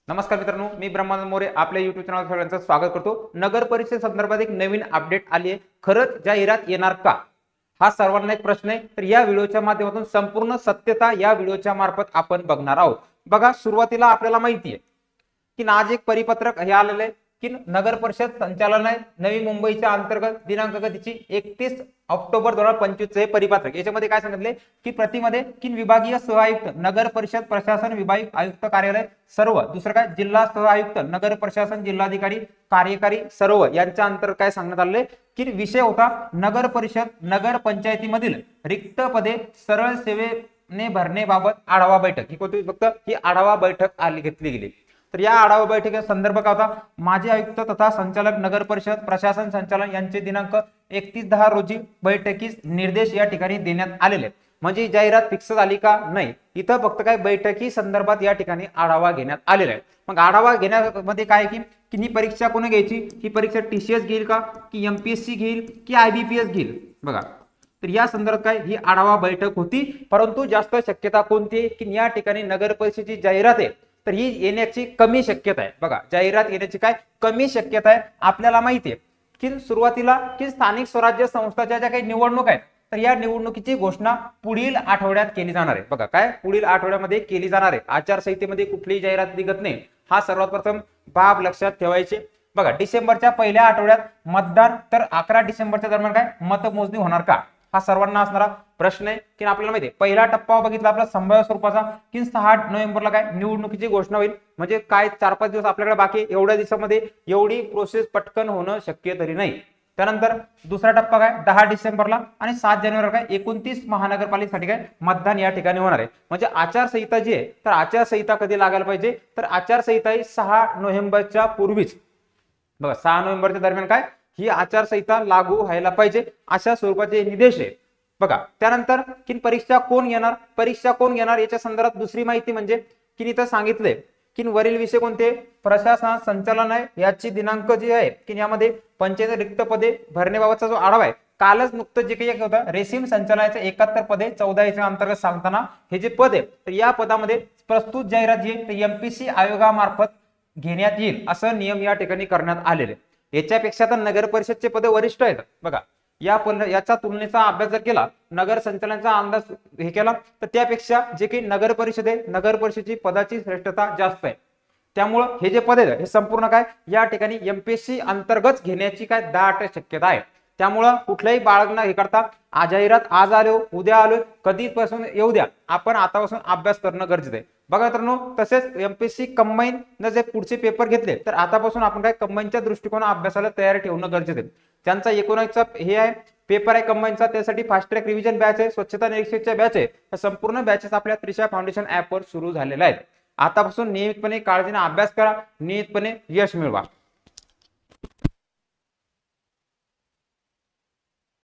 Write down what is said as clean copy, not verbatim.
नमस्कार मित्रांनो, मी ब्रह्मानंद मोरे आपल्या YouTube चॅनलवर सगळ्यांचं स्वागत करतो। नगर परिषद संदर्भात एक नवीन अपडेट आली आहे। खरंच जाहिरात येणार का, हा सर्वांना एक प्रश्न आहे। तर या व्हिडिओच्या माध्यमातून संपूर्ण सत्यता या व्हिडिओच्या मार्फत आपण बघणार आहोत। बघा, सुरुवातीला आपल्याला माहिती आहे की आज एक परिपत्रक हे आलेले आहे की नगर परिषद संचालनालय नवी मुंबईच्या अंतर्गत दिनांक तिची 31 ऑक्टोबर 2025 चे परिपत्रक। याच्यामध्ये काय सांगितले की प्रतिमध्ये की विभागीय सह आयुक्त नगर परिषद प्रशासन विभाग आयुक्त कार्यालय सर्व, दुसरं काय जिल्हा सह आयुक्त नगर प्रशासन जिल्हाधिकारी कार्यकारी सर्व यांच्या अंतर्गत काय सांगण्यात आले की विषय होता नगर परिषद नगर पंचायतीमधील रिक्त पदे सरळ सेवेने भरण्याबाबत आढावा बैठक। ही कोणती फक्त ही आढावा बैठक घेतली गेली। तर या आढावा बैठकीचा संदर्भ काय होता, माजी आयुक्त तथा संचालक नगर परिषद प्रशासन संचालन यांचे दिनांक 31/10 रोजी बैठकीस निर्देश या ठिकाणी देण्यात आलेले। म्हणजे जाहिरात फिक्स झाली का नाही, इथं फक्त काय बैठकी संदर्भात या ठिकाणी आढावा घेण्यात आलेला आहे। मग आढावा घेण्यामध्ये काय की ही परीक्षा कोणी घ्यायची, ही परीक्षा टीसीएस घेईल का की एमपीएससी घेईल की आयबीपीएस घेईल। बघा, तर या संदर्भात काय ही आढावा बैठक होती, परंतु जास्त शक्यता कोणती आहे की या ठिकाणी नगर परिषदेची जाहिरात आहे तर ही येण्याची कमी शक्यता आहे। बघा, जाहिरात येण्याची काय कमी शक्यता आहे। आपल्याला माहिती आहे की सुरुवातीला की स्थानिक स्वराज्य संस्थांच्या ज्या काही निवडणूक आहेत तर या निवडणुकीची घोषणा पुढील आठवड्यात केली जाणार आहे। बघा, काय पुढील आठवड्यामध्ये केली जाणार आहे। आचारसंहितेमध्ये कुठलीही जाहिरात निघत नाही, हा सर्वात प्रथम बाब लक्षात ठेवायची। बघा, डिसेंबरच्या पहिल्या आठवड्यात मतदान, तर 11 डिसेंबरच्या दरम्यान काय मतमोजणी होणार का, हा सर्वांना असणारा प्रश्न आहे। की आपल्याला माहिती आहे पहिला टप्पा बघितला आपला संभाव्य स्वरूपाचा की 6 नोव्हेंबरला काय निवडणुकीची घोषणा होईल। म्हणजे काय 4-5 दिवस आपल्याकडे बाकी, एवढ्या दिवसामध्ये एवढी प्रोसेस पटकन होणं शक्य तरी नाही। त्यानंतर दुसरा टप्पा काय 10 डिसेंबरला आणि 7 जानेवारीला काय 29 महानगरपालिकेसाठी काय मतदान या ठिकाणी होणार आहे। म्हणजे आचारसंहिता जी आहे तर आचारसंहिता कधी लागायला पाहिजे, तर आचारसंहिता 6 नोव्हेंबरच्या पूर्वीच, बघा 6 नोव्हेंबरच्या दरम्यान काय ही आचारसंहिता लागू व्हायला पाहिजे, अशा स्वरूपाचे निर्देश आहे। बघा, त्यानंतर की परीक्षा कोण घेणार, परीक्षा कोण घेणार याच्या संदर्भात दुसरी माहिती म्हणजे की इथं सांगितलंय की वरील विषय कोणते, प्रशासन संचालनालय याची दिनांक जी आहे की यामध्ये पंचायत रिक्त पदे भरण्याबाबतचा जो आढावा आहे, कालच नुकतं जे काही होतं रेशीम संचालनालयाचे 71 पदे 14 याच्या अंतर्गत सांगताना हे जे पद आहे तर या पदामध्ये प्रस्तुत जाहिरात जी आहे एमपीसी आयोगामार्फत घेण्यात येईल असं नियम या ठिकाणी करण्यात आलेले। याच्यापेक्षा तर नगर परिषदचे पद वरिष्ठ आहेत। बघा, याचा तुलनेचा अभ्यास जर केला, नगर संचालनाचा अंदाज हे केला तर त्यापेक्षा जे काही नगर परिषद आहे नगर परिषदेची पदाची श्रेष्ठता जास्त आहे। त्यामुळे हे जे पद आहे हे संपूर्ण काय या ठिकाणी एमपीएससी अंतर्गत घेण्याची काय दाट शक्यता आहे। त्यामुळे कुठल्याही बाळगणं हे करता जाहिरात आज आलो उद्या आलो कधीपासून येऊ द्या, आपण आतापासून अभ्यास करणं गरजेचं आहे। बघा मित्रांनो, तसेच एमपीएससी कंबाईन न जे पुढचे पेपर घेतले तर आतापासून आपण काय कंबाईनच्या दृष्टिकोन अभ्यासाला तयारी ठेवणं गरजेचं आहे। त्यांचा 19चा हे आहे पेपर आहे कंबाईनचा, त्यासाठी फास्ट ट्रॅक रिव्हिजन बॅच आहे, स्वच्छता निरीक्षकच्या बॅच आहे, संपूर्ण बॅचेस आपल्या त्रिशा फाउंडेशन ऍपवर सुरू झालेल्या आहेत। आतापासून नियमितपणे काळजीने अभ्यास करा, नियमितपणे यश मिळवा।